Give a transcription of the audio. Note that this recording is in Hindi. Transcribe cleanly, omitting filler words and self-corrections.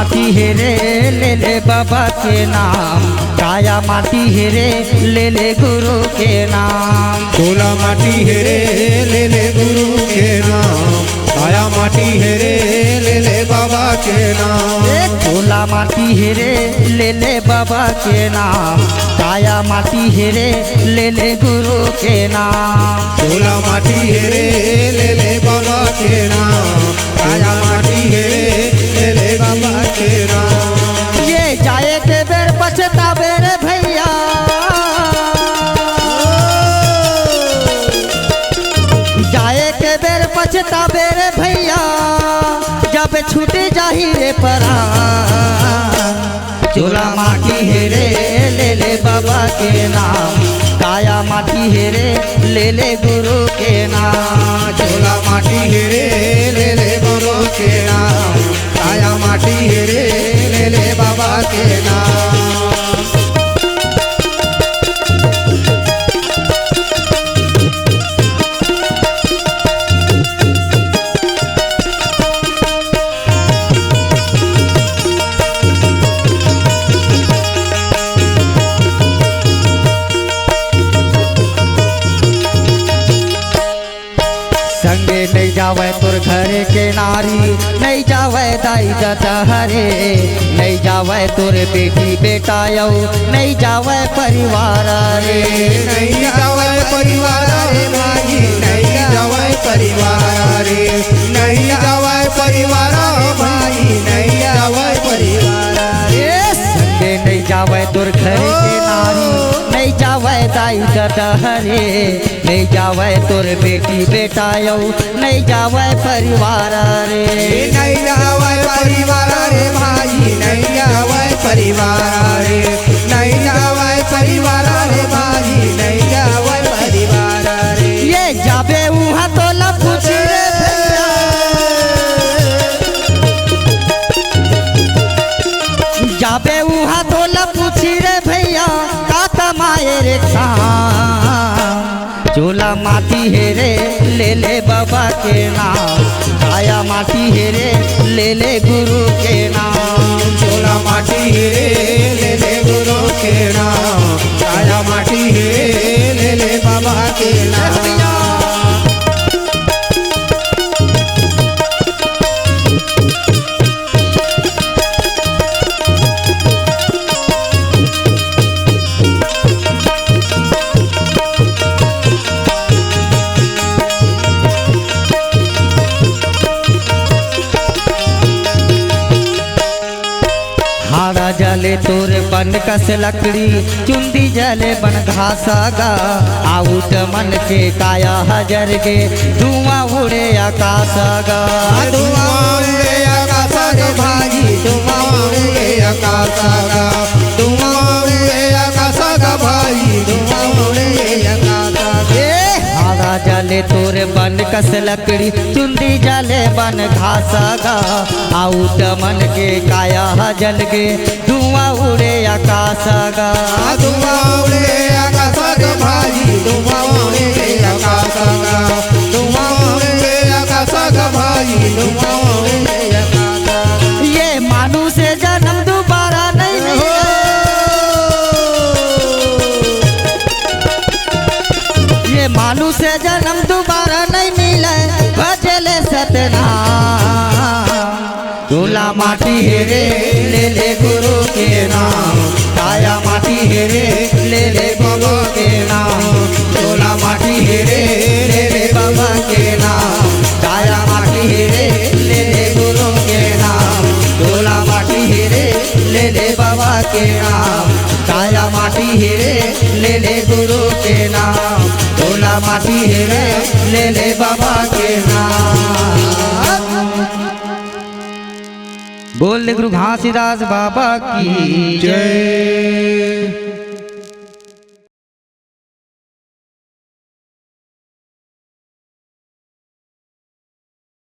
माटी हेरे ले ले बाबा के नाम, काया माटी हेरे ले ले गुरु के नाम। धूला माटी हेरे ले ले गुरु के नाम, काया माटी हेरे ले ले बाबा के नाम। धूला माटी हेरे ले ले बाबा के नाम, काया माटी हेरे ले ले गुरु के नाम। धूला माटी हेरे ले ले बाबा के नाम, काया माटी हेरे ले ले बाबा के नाम। ये जाए के बेर पछतावे रे भैया, जाए के बेर पछतावे रे भैया, जब छूट जाही रे परा। झोला माटी हेरे ले ले बाबा के नाम, काया माटी हेरे ले ले गुरु के नाम। झोला माटी हेरे ले ले गुरु के नाम, काया माटी हेरे ले ले बाबा के नाम। संगे नहीं जावे तोर घरे के नारी, नहीं जावे दाई दादा हरे, नहीं जावे तोर बेटी बेटा यौ, नहीं जावे परिवार रे। नहीं जावे परिवार रे भाई, नहीं जावे परिवार रे, नहीं जावे परिवार भाई, नहीं जावे परिवार रे। संगे नहीं जावे तोर घरे के नारी, नहीं जावे दाई दादा हरे, नहीं जावे तोर बेटी बेटा यौ, नहीं जावे परिवार रे। नहीं जावे परिवार रे भाई, नहीं जावे परिवार रे, नहीं जावे परिवार रे भाई, नहीं जावे परिवार रे। ये जाबे उहा तो ला पूछ रे भैया, जाबे उहा तो ला पूछ रे भैया, का कमाए रे खाम। झोला माटी हेरे ले ले बाबा के नाम, काया माटी हेरे ले ले गुरु के नाम। झोला माटी हेरे ले ले गुरु के नाम, काया माटी हेरे ले ले बाबा के नाम। हारा जले तोर बन कस लकड़ी, चुंदी जले बन घासागा, आउट मन के काया हजर के, धुआं उड़े आकाशागा। धुआं उड़े आकाश रे भाई, धुआं उड़े आकाश गा, धुआं उड़े आकाश गा भाई, धुआं उड़े आकाश। हारा जले तोर बन कस लकड़ी, चुंदी जले बन घासागा, आउट मन के काया जल के, धुआं उड़े आकाशागा। धुआं उड़े आकाश गा भाई, धुआं उड़े आकाश गा, धुआं उड़े आकाश गा भाई, धुआं उड़े आकाश। ये मानू से जन्म दोबारा नहीं मिले, ये मानू से जन्म दोबारा नहीं मिले, भजले सतनाम। झोला माटी हेरे ले ले गुरु के नाम, काया माटी हेरे ले ले बाबा के नाम। झोला माटी हेरे ले ले बाबा के नाम, काया माटी हेरे ले ले गुरु के नाम। झोला माटी हेरे ले ले बाबा के नाम, काया माटी हेरे ले ले गुरु के नाम। झोला माटी हेरे ले ले बाबा के नाम। बोल गुरु घासीदास बाबा की जय।